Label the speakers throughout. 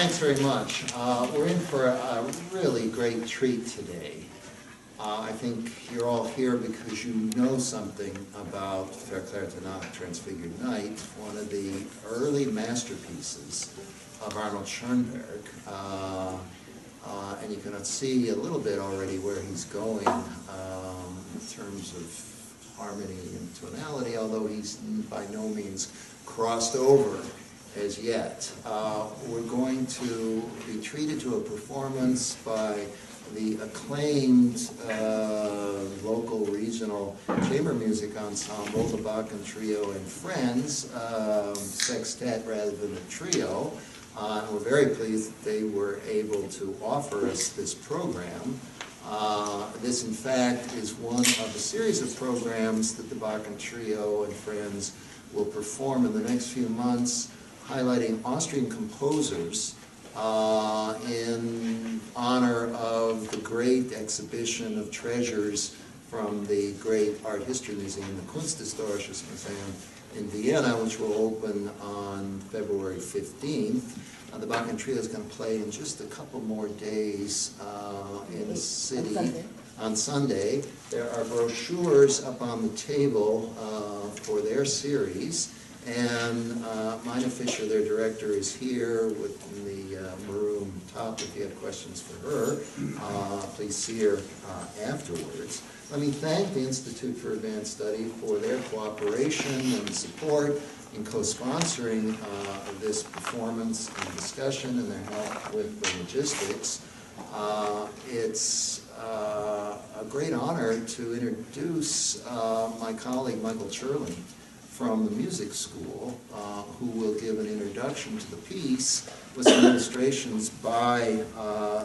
Speaker 1: Thanks very much. We're in for a really great treat today. I think you're all here because you know something about Verklärte Nacht, Transfigured Night, one of the early masterpieces of Arnold Schoenberg. And you can see a little bit already where he's going in terms of harmony and tonality, although he's by no means crossed over as yet. We're going to be treated to a performance by the acclaimed local regional chamber music ensemble, the Bakken Trio and Friends, sextet rather than a trio. And we're very pleased that they were able to offer us this program. This, in fact, is one of a series of programs that the Bakken Trio and Friends will perform in the next few months, highlighting Austrian composers in honor of the great exhibition of treasures from the great art history museum, the Kunsthistorisches Museum in Vienna, which will open on February 15th. The Bakken Trio is going to play in just a couple more days in the city. On Sunday. There are brochures up on the table for their series. And Mina Fisher, their director, is here with the maroon top. If you have questions for her, please see her afterwards. Let me thank the Institute for Advanced Study for their cooperation and support in co-sponsoring this performance and discussion and their help with the logistics. It's a great honor to introduce my colleague Michael Cherlin from the music school, who will give an introduction to the piece with some illustrations by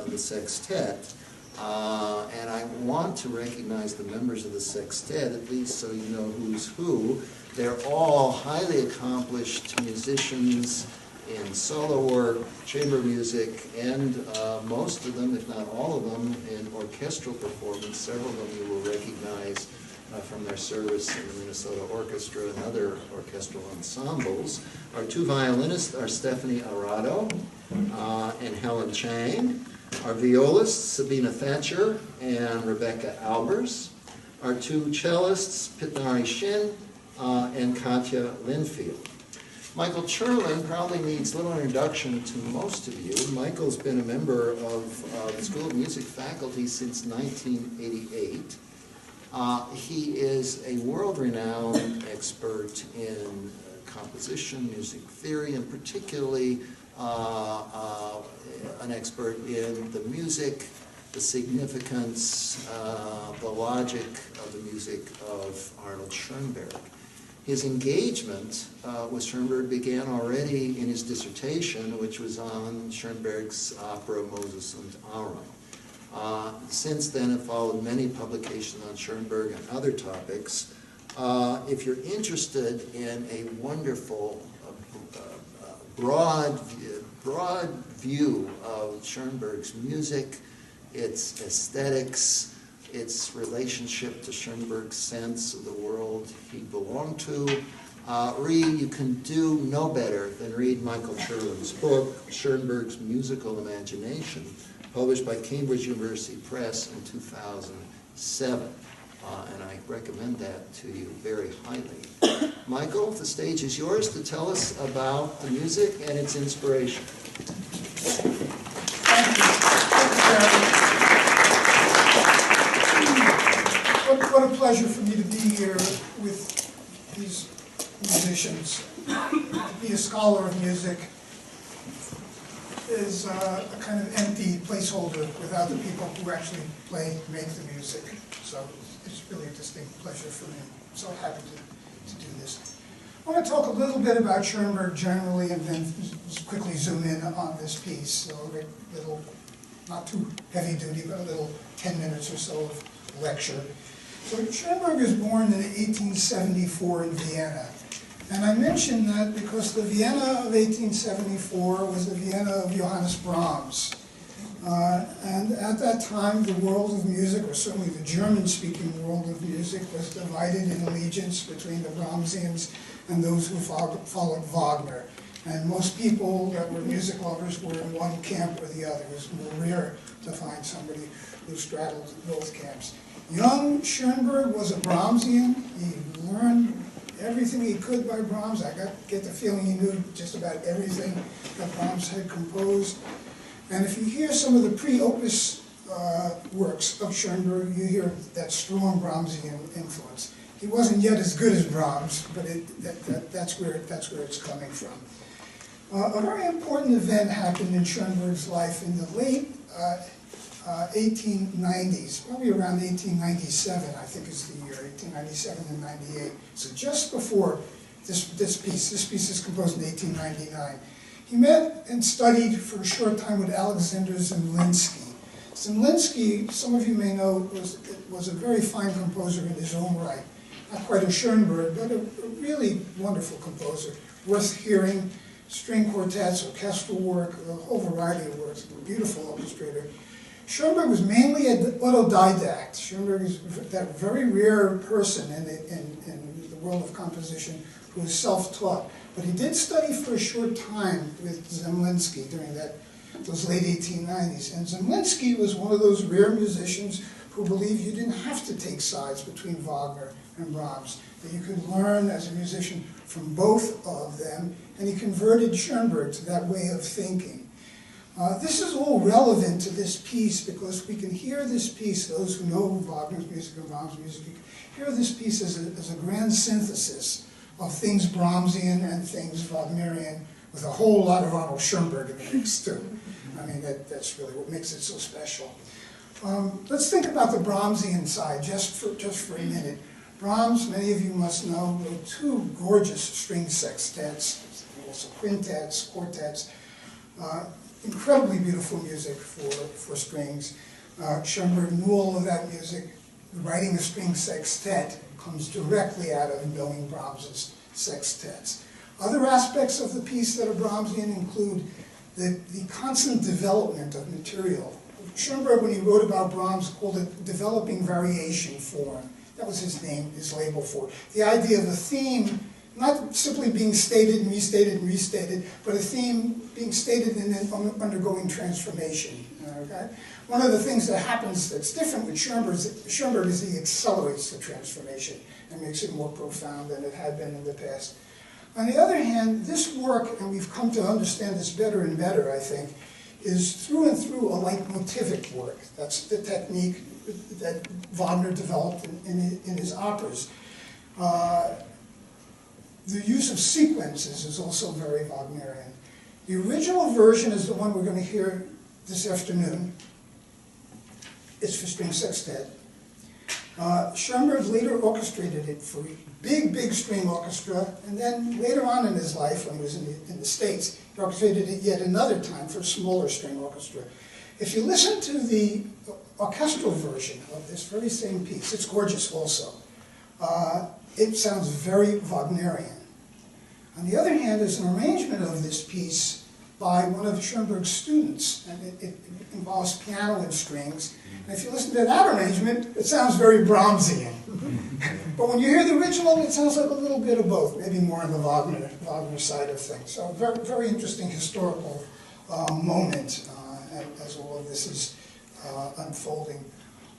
Speaker 1: the sextet. And I want to recognize the members of the sextet, at least so you know who's who. They're all highly accomplished musicians in solo work, chamber music, and most of them, if not all of them, in orchestral performance. Several of them you will recognize from their service in the Minnesota Orchestra and other orchestral ensembles. Our two violinists are Stephanie Arado and Helen Chang. Our violists, Sabina Thatcher and Rebecca Albers. Our two cellists, Pitnari Shin and Katya Linfield. Michael Cherlin probably needs little introduction to most of you. Michael's been a member of the School of Music faculty since 1988. He is a world-renowned expert in composition, music theory, and particularly an expert in the music, the significance, the logic of the music of Arnold Schoenberg. His engagement with Schoenberg began already in his dissertation, which was on Schoenberg's opera Moses und Aaron. Since then, it followed many publications on Schoenberg and other topics. If you're interested in a wonderful, broad view of Schoenberg's music, its aesthetics, its relationship to Schoenberg's sense of the world he belonged to, you can do no better than read Michael Cherlin's book, Schoenberg's Musical Imagination, published by Cambridge University Press in 2007. And I recommend that to you very highly. Michael, the stage is yours to tell us about the music and its inspiration.
Speaker 2: Thank you. What a pleasure for me to be here with these musicians. To be a scholar of music is a kind of empty placeholder without the people who actually make the music. So it's really a distinct pleasure for me. I'm so happy to do this. I want to talk a little bit about Schoenberg generally and then just quickly zoom in on this piece. So a little, not too heavy duty, but a little 10 minutes or so of lecture. So Schoenberg was born in 1874 in Vienna. And I mention that because the Vienna of 1874 was the Vienna of Johannes Brahms. And at that time, the world of music, or certainly the German-speaking world of music, was divided in allegiance between the Brahmsians and those who followed Wagner. And most people that were music lovers were in one camp or the other. It was more rare to find somebody who straddled both camps. Young Schoenberg was a Brahmsian. He learned everything he could by Brahms. I get the feeling he knew just about everything that Brahms had composed. And if you hear some of the pre-opus works of Schoenberg, you hear that strong Brahmsian influence. He wasn't yet as good as Brahms, but that's where it's coming from. A very important event happened in Schoenberg's life in the late 1890s, probably around 1897, I think is the year, 1897 and 98. So just before this piece is composed in 1899. He met and studied for a short time with Alexander Zemlinsky. Zemlinsky, some of you may know, was a very fine composer in his own right. Not quite a Schoenberg, but a really wonderful composer, worth hearing. String quartets, orchestral work, a whole variety of works, a beautiful orchestrator. Schoenberg was mainly an autodidact. Schoenberg is that very rare person in the world of composition who is self-taught. But he did study for a short time with Zemlinsky during those late 1890s. And Zemlinsky was one of those rare musicians who believed you didn't have to take sides between Wagner and Brahms, that you could learn as a musician from both of them, and he converted Schoenberg to that way of thinking. This is all relevant to this piece because we can hear this piece, those who know Wagner's music and Brahms' music, hear this piece as a grand synthesis of things Brahmsian and things Wagnerian, with a whole lot of Arnold Schoenberg in the mix too. I mean, that's really what makes it so special. Let's think about the Brahmsian side just for a minute. Brahms, many of you must know, wrote two gorgeous string sextets, also quintets, quartets, incredibly beautiful music for strings. Schoenberg knew all of that music. Writing a string sextet comes directly out of knowing Brahms's sextets. Other aspects of the piece that are Brahmsian include the constant development of material. Schoenberg, when he wrote about Brahms, called it developing variation form. That was his name, his label for it. The idea of a theme not simply being stated and restated, but a theme being stated and then undergoing transformation. Okay? One of the things that happens that's different with Schoenberg is he accelerates the transformation and makes it more profound than it had been in the past. On the other hand, this work, and we've come to understand this better and better, I think, is through and through a leitmotivic work. That's the technique that Wagner developed in his operas. The use of sequences is also very Wagnerian. The original version is the one we're going to hear this afternoon. It's for string sextet. Schoenberg later orchestrated it for big string orchestra, and then later on in his life, when he was in the States, he orchestrated it yet another time for a smaller string orchestra. If you listen to the orchestral version of this very same piece, it's gorgeous also. It sounds very Wagnerian. On the other hand, there's an arrangement of this piece by one of Schoenberg's students, and it involves piano and strings. And if you listen to that arrangement, it sounds very Brahmsian. But when you hear the original, it sounds like a little bit of both, maybe more on the Wagner side of things. So very, very interesting historical moment as all of this is unfolding.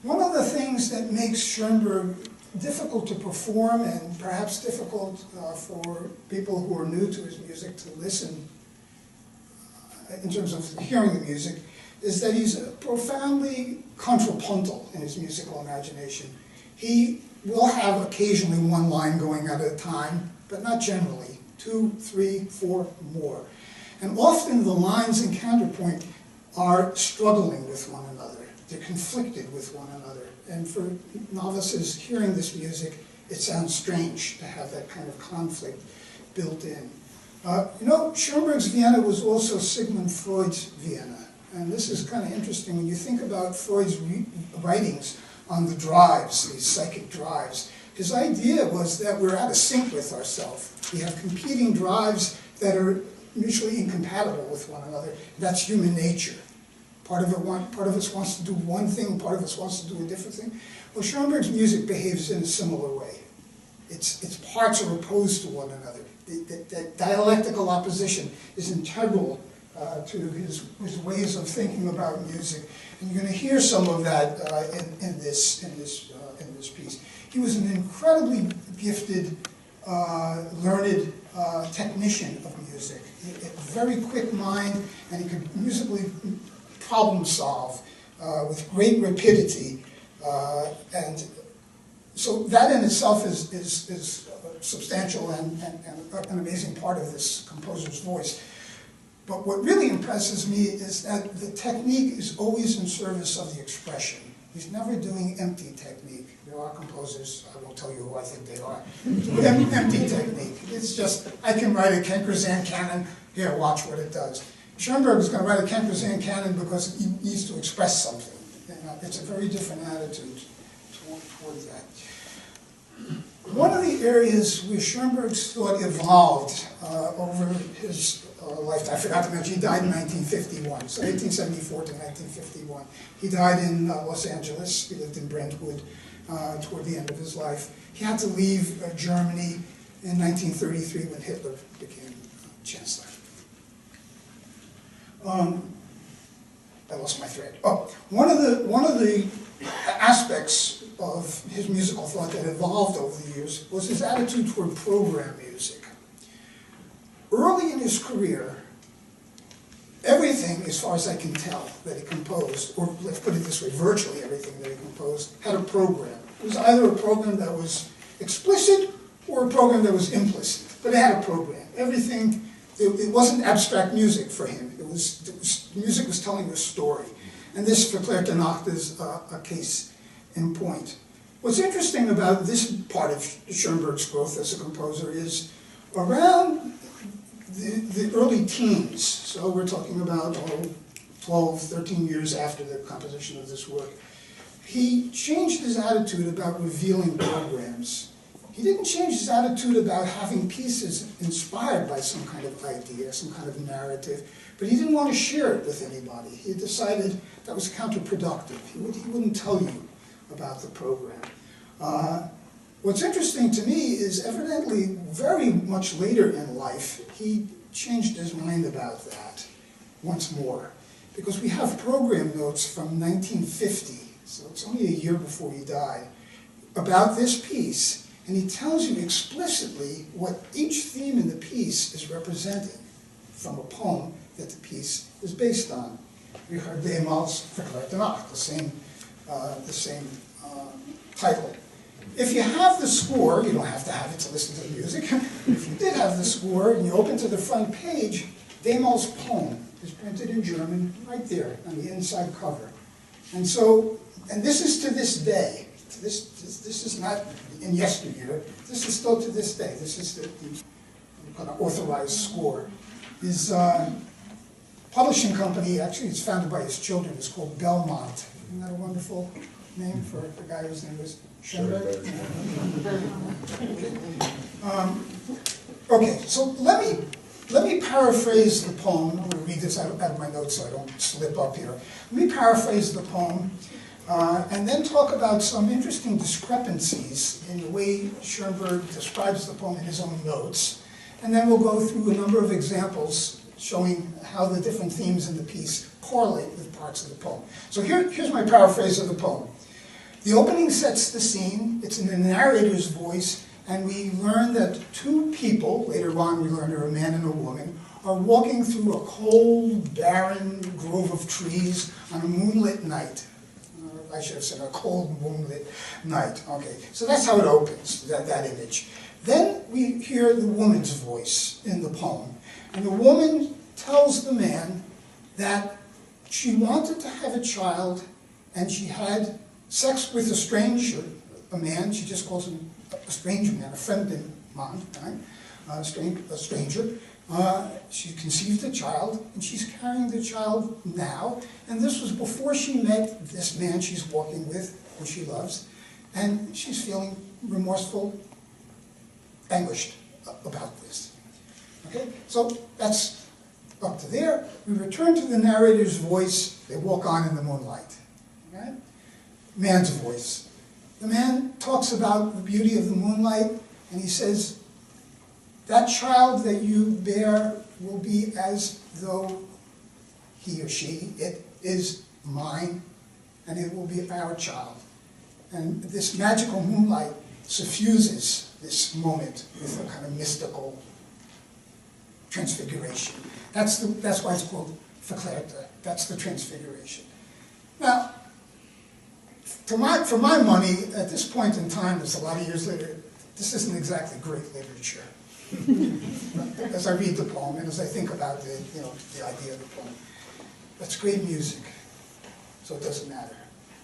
Speaker 2: One of the things that makes Schoenberg difficult to perform and perhaps difficult for people who are new to his music to listen in terms of hearing the music is that he's profoundly contrapuntal in his musical imagination. He will have occasionally one line going at a time, but not generally. 2, 3, 4 more. And often the lines in counterpoint are struggling with one another. They're conflicted with one another. And for novices hearing this music, it sounds strange to have that kind of conflict built in. You know, Schoenberg's Vienna was also Sigmund Freud's Vienna. And this is kind of interesting when you think about Freud's writings on the drives, these psychic drives. His idea was that we're out of sync with ourselves. We have competing drives that are mutually incompatible with one another. That's human nature. Part of us wants to do one thing, part of us wants to do a different thing. Well, Schoenberg's music behaves in a similar way. Its parts are opposed to one another. that dialectical opposition is integral to his ways of thinking about music. And you're going to hear some of that in this piece. He was an incredibly gifted, learned technician of music. A very quick mind, and he could musically problem solve with great rapidity. And so that in itself is substantial and an amazing part of this composer's voice. But what really impresses me is that the technique is always in service of the expression. He's never doing empty technique. There are composers, I won't tell you who I think they are, empty technique. It's just, I can write a Kent-Krazan canon, here, watch what it does. Schoenberg is going to write a Kent-Krazan canon because he needs to express something. It's a very different attitude toward that. One of the areas where Schoenberg's thought evolved over his lifetime, I forgot to mention, he died in 1951, so 1874 to 1951. He died in Los Angeles. He lived in Brentwood toward the end of his life. He had to leave Germany in 1933 when Hitler became chancellor. I lost my thread. Oh, one of the aspects of his musical thought that evolved over the years was his attitude toward program music. Early in his career, everything, as far as I can tell, that he composed, or let's put it this way, virtually everything that he composed, had a program. It was either a program that was explicit or a program that was implicit, but it had a program. Everything, it wasn't abstract music for him. Music was telling a story. And this, for Claire Denacht, is a case in point. What's interesting about this part of Schoenberg's growth as a composer is around the early teens, so we're talking about 12, 13 years after the composition of this work, he changed his attitude about revealing programs. He didn't change his attitude about having pieces inspired by some kind of idea, some kind of narrative, but he didn't want to share it with anybody. He decided that was counterproductive. He wouldn't tell you about the program. What's interesting to me is evidently very much later in life, he changed his mind about that once more. Because we have program notes from 1950, so it's only a year before he died, about this piece. And he tells you explicitly what each theme in the piece is representing from a poem that the piece is based on. We heard Demal's Verklaart de Nacht, the same title. If you have the score, you don't have to have it to listen to the music. If you did have the score and you open to the front page, Demal's poem is printed in German right there on the inside cover. And so, and this is to this day. This is not in yesteryear. This is still to this day. This is the kind of authorized score. His publishing company, actually it's founded by his children, it's called Belmont. Isn't that a wonderful name for the guy whose name was Schoenberg? Okay, so let me paraphrase the poem. I'm going to read this out of my notes so I don't slip up here. Let me paraphrase the poem and then talk about some interesting discrepancies in the way Schoenberg describes the poem in his own notes. And then we'll go through a number of examples showing how the different themes in the piece correlate with parts of the poem. So here's my paraphrase of the poem. The opening sets the scene. It's in the narrator's voice, and we learn that two people, later on we learn they're a man and a woman, are walking through a cold, barren grove of trees on a moonlit night. I should have said a cold, moonlit night. Okay, so that's how it opens, that image. Then we hear the woman's voice in the poem. And the woman tells the man that she wanted to have a child and she had sex with a stranger, a man. She just calls him a strange man, a fremden man, right? A stranger. She conceived a child and she's carrying the child now. And this was before she met this man she's walking with, who she loves. And she's feeling remorseful, anguished about this. Okay, so that's up to there. We return to the narrator's voice. They walk on in the moonlight. Okay? Man's voice. The man talks about the beauty of the moonlight, and he says, that child that you bear will be as though he or she, it is mine, and it will be our child. And this magical moonlight suffuses this moment with a kind of mystical transfiguration. That's why it's called Verklärte. That's the transfiguration. Now, for my money, at this point in time, it's a lot of years later, this isn't exactly great literature. As I read the poem and as I think about the idea of the poem, that's great music, so it doesn't matter.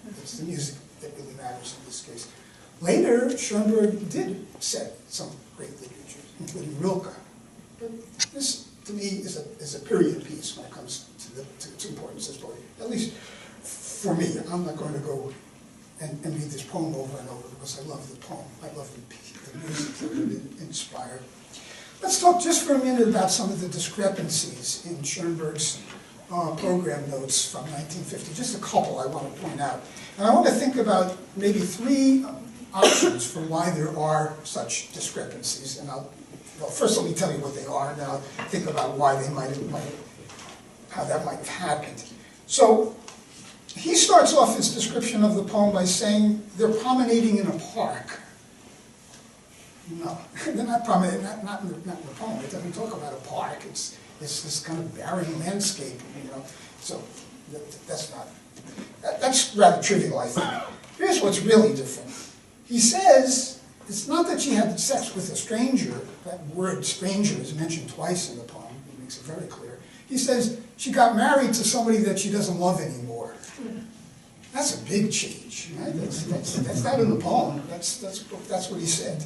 Speaker 2: It's the music that really matters in this case. Later, Schoenberg did set some great literature, including Rilke. But this, to me, is a period piece when it comes to its importance as poetry. At least for me. I'm not going to go and read this poem over and over because I love the poem. I love the music that it inspired. Let's talk just for a minute about some of the discrepancies in Schoenberg's program notes from 1950. Just a couple I want to point out. And I want to think about maybe three options for why there are such discrepancies. And well, first let me tell you what they are, and then I'll think about why they how that might have happened. So he starts off his description of the poem by saying they're promenading in a park. No, they're not promenading, not in the poem. It doesn't talk about a park. It's this kind of barren landscape, So that's rather trivial, I think. Here's what's really different. He says it's not that she had sex with a stranger. That word stranger is mentioned twice in the poem. He makes it very clear. He says she got married to somebody that she doesn't love anymore. That's a big change, right? That's not in the poem. That's what he said.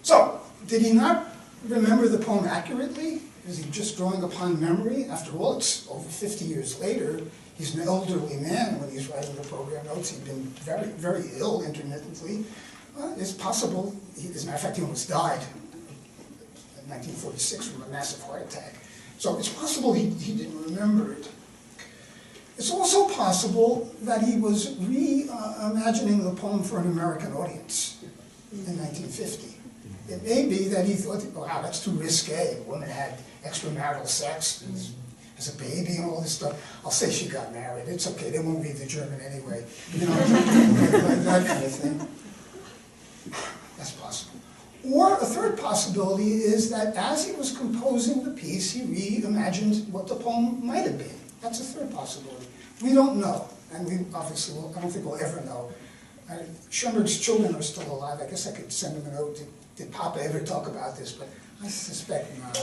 Speaker 2: So, did he not remember the poem accurately? Is he just drawing upon memory? After all, it's over 50 years later. He's an elderly man when he's writing the program notes. He'd been very, very ill intermittently. It's possible, as a matter of fact, he almost died in 1946 from a massive heart attack. So it's possible he didn't remember it. It's also possible that he was reimagining the poem for an American audience in 1950. It may be that he thought, wow, that's too risque. A woman had extramarital sex as a baby and all this stuff. I'll say she got married. It's okay, they won't read the German anyway. Like that kind of thing. That's possible. Or a third possibility is that as he was composing the piece, he reimagined what the poem might have been. That's a third possibility. We don't know, and we obviously I don't think we'll ever know. Schoenberg's children are still alive. I guess I could send them a note. Did Papa ever talk about this? But I suspect not.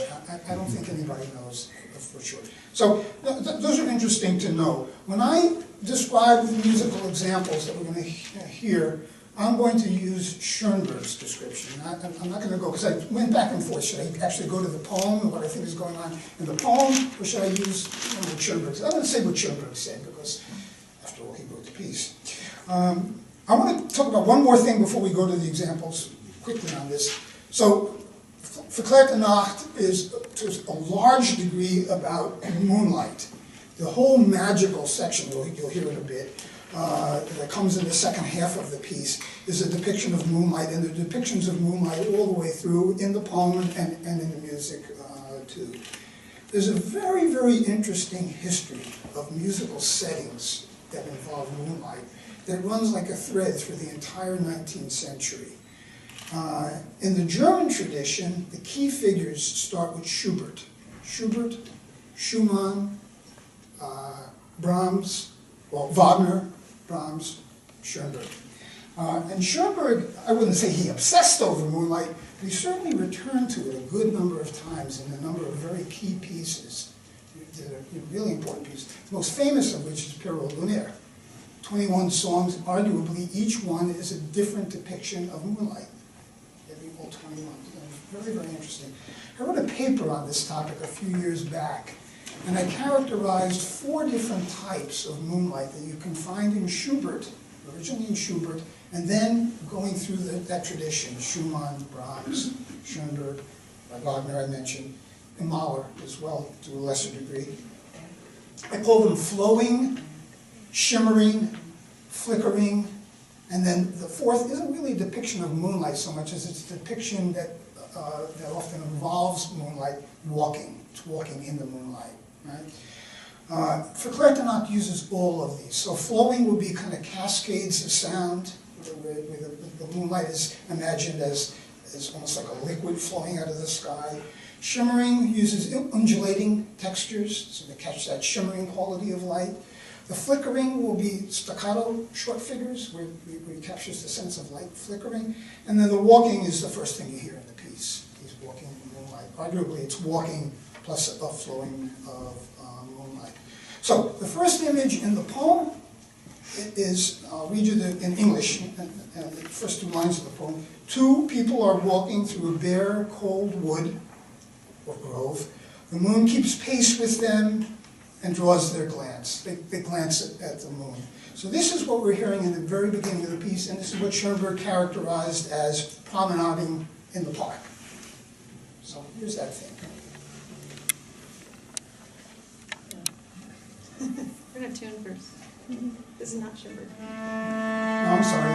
Speaker 2: I don't think anybody knows for sure. So those are interesting to know. When I describe the musical examples that we're going to hear, I'm going to use Schoenberg's description. I'm not going to go, because I went back and forth. Should I actually go to the poem and what I think is going on in the poem, or should I use what Schoenberg said? I'm going to say what Schoenberg said, because after all, he wrote the piece. I want to talk about one more thing before we go to the examples quickly on this. So, Verklärte Nacht is to a large degree about moonlight. The whole magical section, you'll hear in a bit, that comes in the second half of the piece is a depiction of moonlight, and the depictions of moonlight all the way through in the poem and in the music too. There's a very, very interesting history of musical settings that involve moonlight that runs like a thread through the entire 19th century. In the German tradition, the key figures start with Schubert. Schubert, Schumann, Brahms, well, Wagner, Brahms, Schoenberg. And Schoenberg, I wouldn't say he obsessed over moonlight, but he certainly returned to it a good number of times in a number of very key pieces that are really important pieces. The most famous of which is Pierrot Lunaire. 21 songs, arguably each one is a different depiction of moonlight. Every all 21. Very, very interesting. I wrote a paper on this topic a few years back, and I characterized 4 different types of moonlight that you can find in Schubert, originally in Schubert, and then going through that tradition, Schumann, Brahms, Schoenberg, Wagner I mentioned, and Mahler as well, to a lesser degree. I call them flowing, shimmering, flickering, And then the fourth isn't really a depiction of moonlight so much as it's a depiction that often involves moonlight walking. It's walking in the moonlight, right? Verkleertanacht uses all of these. So flowing will be kind of cascades of sound, where the moonlight is imagined as almost like a liquid flowing out of the sky. Shimmering uses undulating textures, so to catch that shimmering quality of light. The flickering will be staccato short figures, where it captures the sense of light flickering. And then the walking is the first thing you hear in the piece. He's walking in the moonlight. Arguably, it's walking plus a flowing of moonlight. So the first image in the poem is, I'll read you in English, the first two lines of the poem. Two people are walking through a bare, cold wood or grove. The moon keeps pace with them and draws their glance. They glance at the moon. So this is what we're hearing in the very beginning of the piece, and this is what Schoenberg characterized as promenading in the park. So here's that thing.
Speaker 3: We're gonna tune first. This is not Schoenberg.
Speaker 2: No, I'm sorry.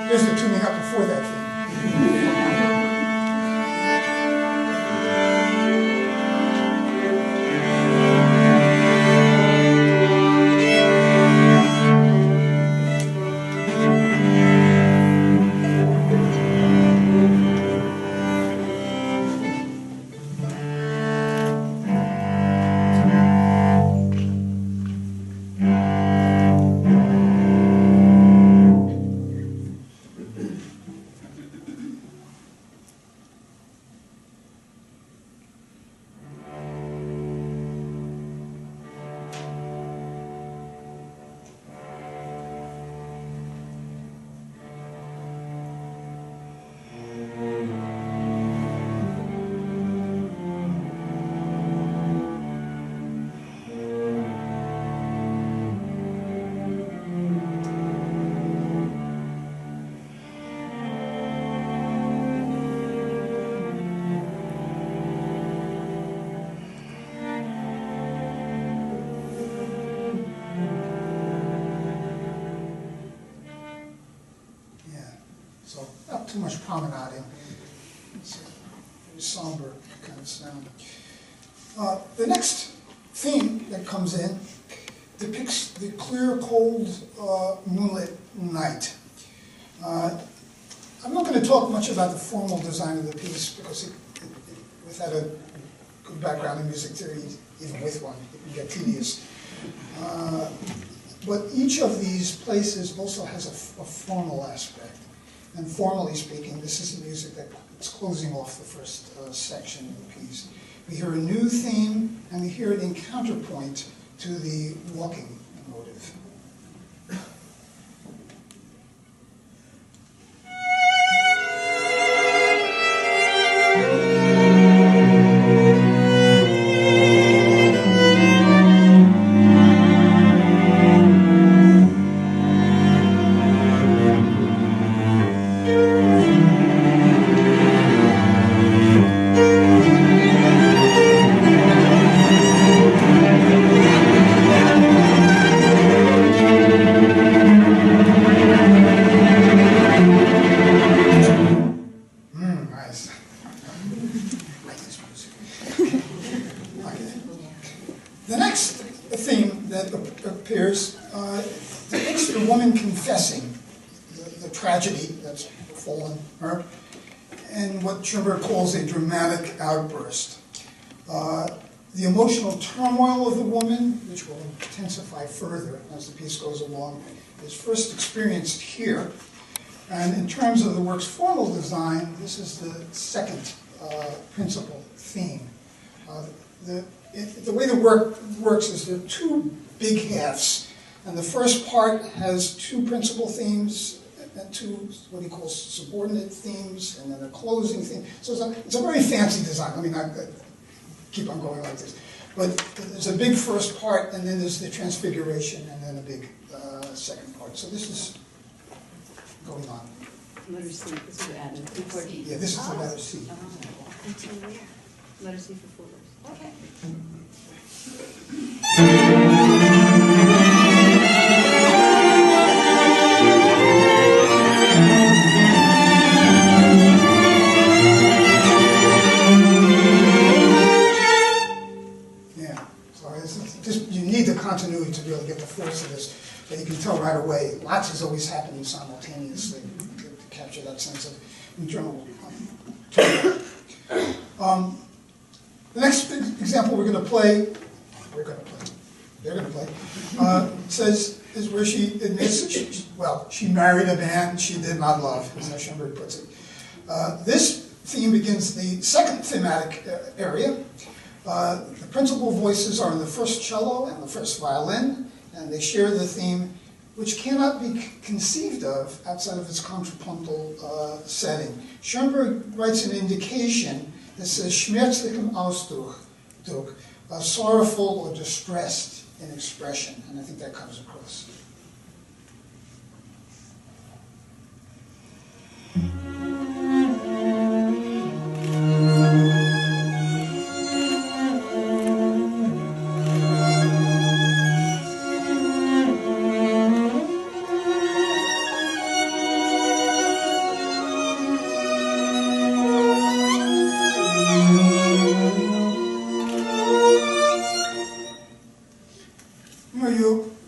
Speaker 2: Here's the tuning up before that thing. Too much promenading. It's a very somber kind of sound. The next theme that comes in depicts the clear, cold, moonlit night. I'm not going to talk much about the formal design of the piece because without a good background in music theory, even with one, it can get tedious. But each of these places also has a formal aspect. And formally speaking, this is the music that's closing off the first section of the piece. We hear a new theme, and we hear it in counterpoint to the walking motive. The next theme that appears depicts the woman confessing the tragedy that's befallen her, and what Schoenberg calls a dramatic outburst. The emotional turmoil of the woman, which will intensify further as the piece goes along, is first experienced here. And in terms of the work's formal design, this is the second principal theme. The way the work works is there are two big halves, and the first part has two principal themes and two what he calls subordinate themes, and then a closing theme. So it's a very fancy design. I mean, I keep on going like this. But there's a big first part, and then there's the transfiguration, and then a big second part. So this is going on.
Speaker 3: Letter C, this is added.
Speaker 2: Yeah, this is the letter C.
Speaker 3: Until where? Letter C for 4 words. Okay.
Speaker 2: movie to really get the force of this, but you can tell right away, lots is always happening simultaneously to capture that sense of internal turmoil. The next example they're going to play, says, is where she admits, she married a man she did not love, as Schoenberg puts it. This theme begins the second thematic area. The principal voices are in the first cello and the first violin, and they share the theme, which cannot be conceived of outside of its contrapuntal setting. Schoenberg writes an indication that says schmerzlichen Ausdruck, sorrowful or distressed in expression, and I think that comes across.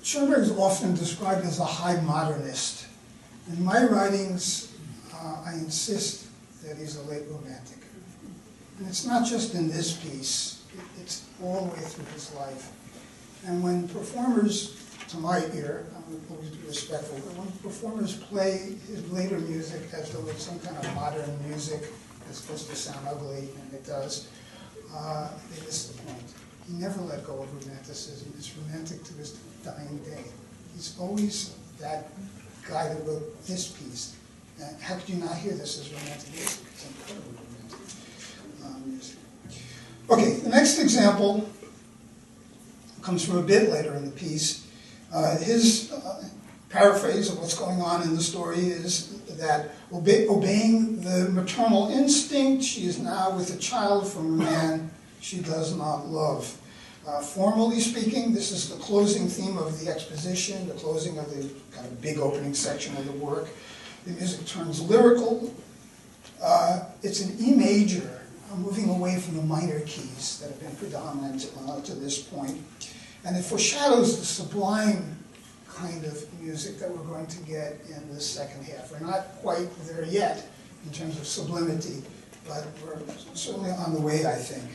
Speaker 2: Schoenberg is often described as a high modernist. In my writings, I insist that he's a late romantic. And it's not just in this piece, it's all the way through his life. And when performers, to my ear, I'm always be respectful, but when performers play his later music as though it's some kind of modern music that's supposed to sound ugly, and it does, they miss the point. He never let go of romanticism. It's romantic to his dying day. He's always that guy that wrote this piece. How could you not hear this as romantic music? It's incredibly romantic music. Okay, the next example comes from a bit later in the piece. His paraphrase of what's going on in the story is that obeying the maternal instinct, she is now with a child from a man she does not love. Formally speaking, this is the closing theme of the exposition, the closing of the kind of big opening section of the work. The music turns lyrical. It's an E major, moving away from the minor keys that have been predominant to this point. And it foreshadows the sublime kind of music that we're going to get in the second half. We're not quite there yet in terms of sublimity, but we're certainly on the way, I think.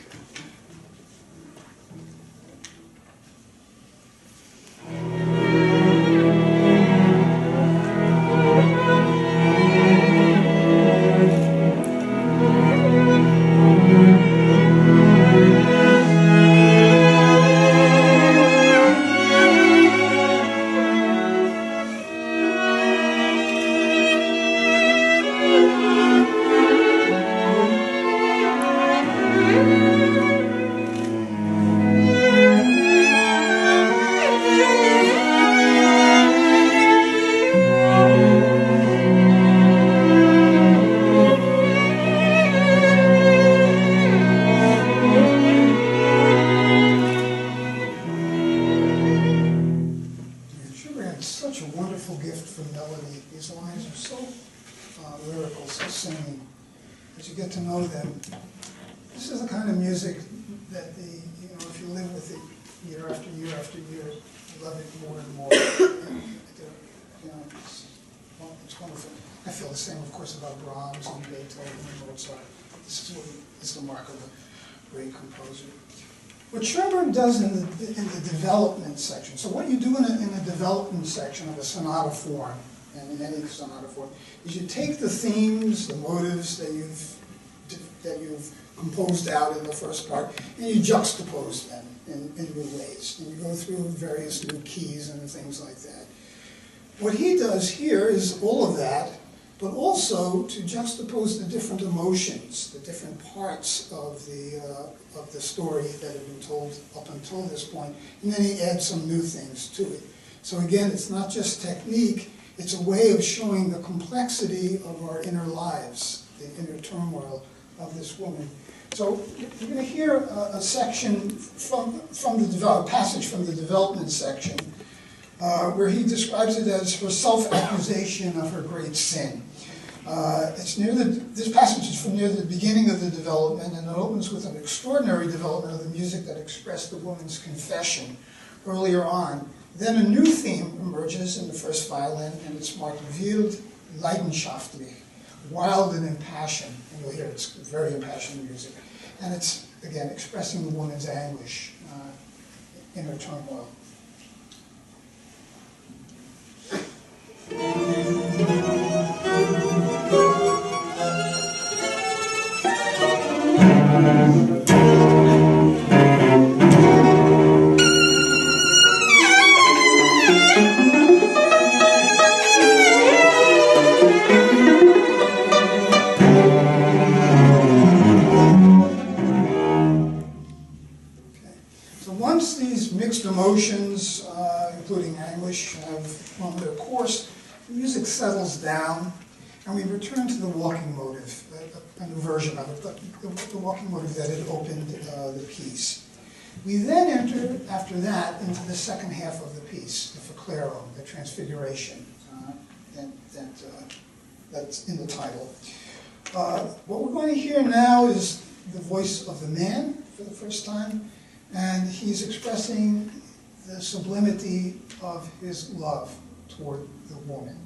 Speaker 2: What Schoenberg does in the development section, so what you do in a development section of a sonata form, and in any sonata form, is you take the themes, the motives that you've composed out in the first part, and you juxtapose them in new ways. And you go through various new keys and things like that. What he does here is all of that, but also to juxtapose the different emotions, the different parts of the story that have been told up until this point, and then he adds some new things to it. So again, it's not just technique, it's a way of showing the complexity of our inner lives, the inner turmoil of this woman. So you're going to hear a section from the passage from the development section, where he describes it as her self-accusation of her great sin. This passage is from near the beginning of the development, and it opens with an extraordinary development of the music that expressed the woman's confession, earlier on. Then a new theme emerges in the first violin, and it's marked wild, leidenschaftlich, wild and impassioned. And you'll hear it's very impassioned music. And it's, again, expressing the woman's anguish in her turmoil. Emotions, including anguish, have run their course. The music settles down, and we return to the walking motive, a new version of it, the walking motive that had opened the piece. We then enter, after that, into the second half of the piece, the Faclero, the Transfiguration, that's in the title. What we're going to hear now is the voice of the man for the first time, and he's expressing the sublimity of his love toward the woman.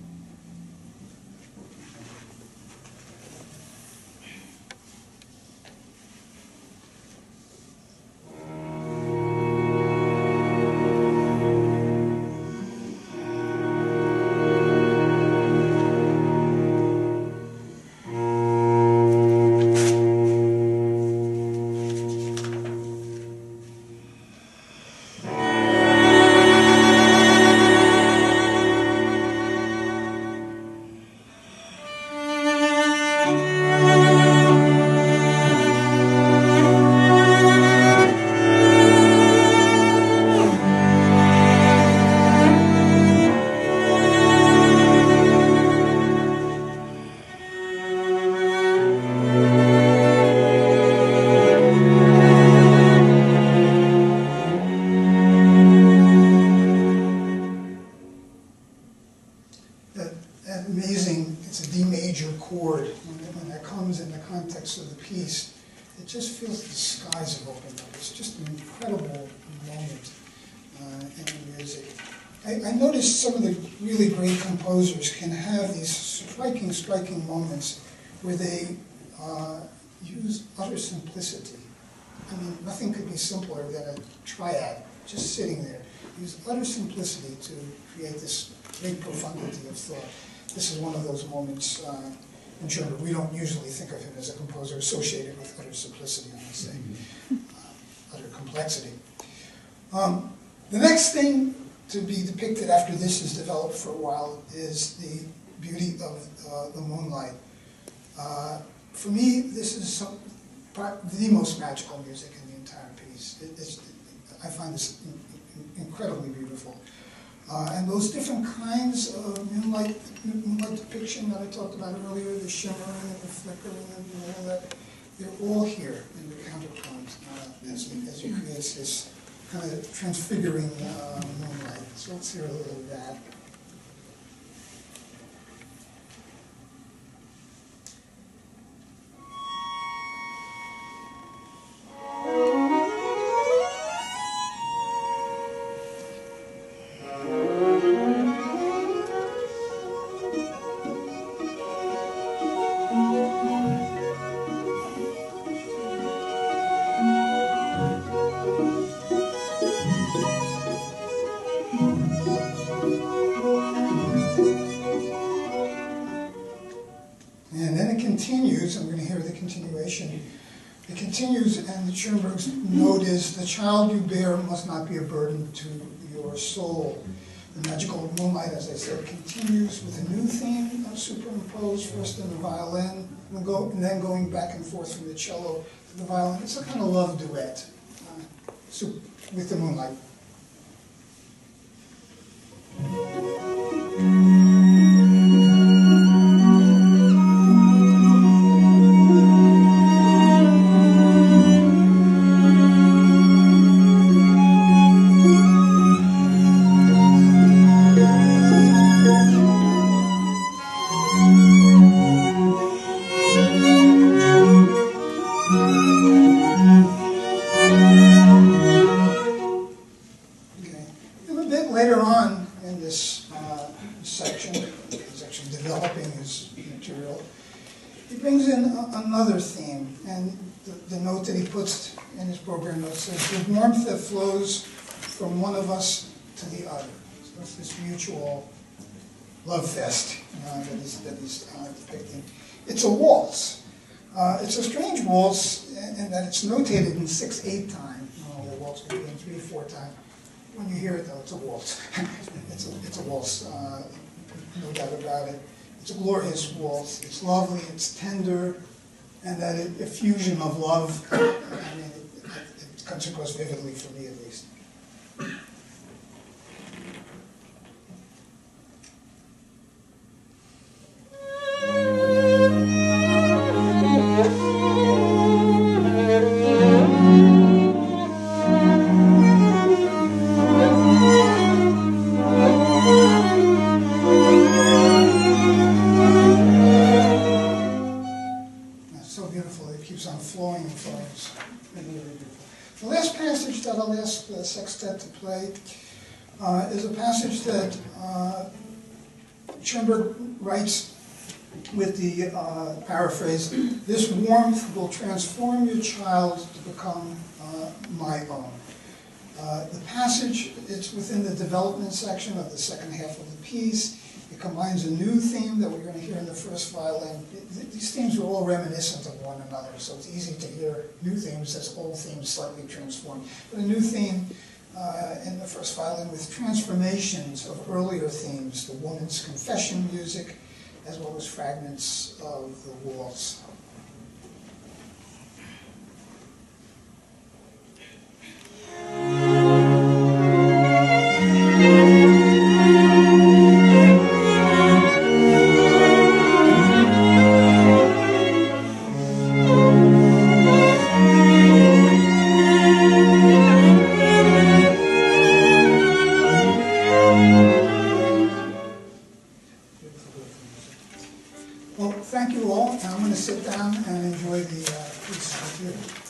Speaker 2: Amazing, it's a D major chord. When that comes in the context of the piece, it just feels the skies have opened up. It's just an incredible moment in the music. I noticed some of the really great composers can have these striking moments where they use utter simplicity. I mean, nothing could be simpler than a triad just sitting there. Use utter simplicity to create this great profundity of thought. This is one of those moments in Schoenberg. We don't usually think of him as a composer associated with utter simplicity, I must say, utter complexity. The next thing to be depicted after this is developed for a while is the beauty of the moonlight. For me, this is the most magical music in the entire piece. I find this incredibly beautiful. And those different kinds of moonlight depiction that I talked about earlier, the shimmering and the flickering and all that, they're all here in the counterpoint as he creates this kind of transfiguring moonlight. So let's hear a little of that. I'm going to hear the continuation. It continues, and Schoenberg's note is, the child you bear must not be a burden to your soul. The magical moonlight, as I said, continues with a new theme superimposed first in the violin, and then going back and forth from the cello to the violin. It's a kind of love duet with the moonlight. another theme, and the note that he puts in his program notes says, the warmth that flows from one of us to the other. So it's this mutual love fest that he's depicting. It's a waltz. It's a strange waltz in that it's notated in 6/8 time. Normally a waltz can be in 3/4 time. When you hear it though, it's a waltz. it's a waltz, no doubt about it. It's a glorious waltz. It's lovely, it's tender, and that effusion of love, I mean, it comes across vividly for me at least. The last passage that I'll ask the sextet to play is a passage that Schoenberg writes with the paraphrase, "This warmth will transform your child to become my own." The passage, it's within the development section of the second half of the piece. It combines a new theme that we're going to hear in the first violin. These themes are all reminiscent of one another, so it's easy to hear new themes as old themes slightly transformed. But a new theme in the first violin with transformations of earlier themes, the woman's confession music, as well as fragments of the waltz. Well, thank you all, and I'm going to sit down and enjoy the piece with you.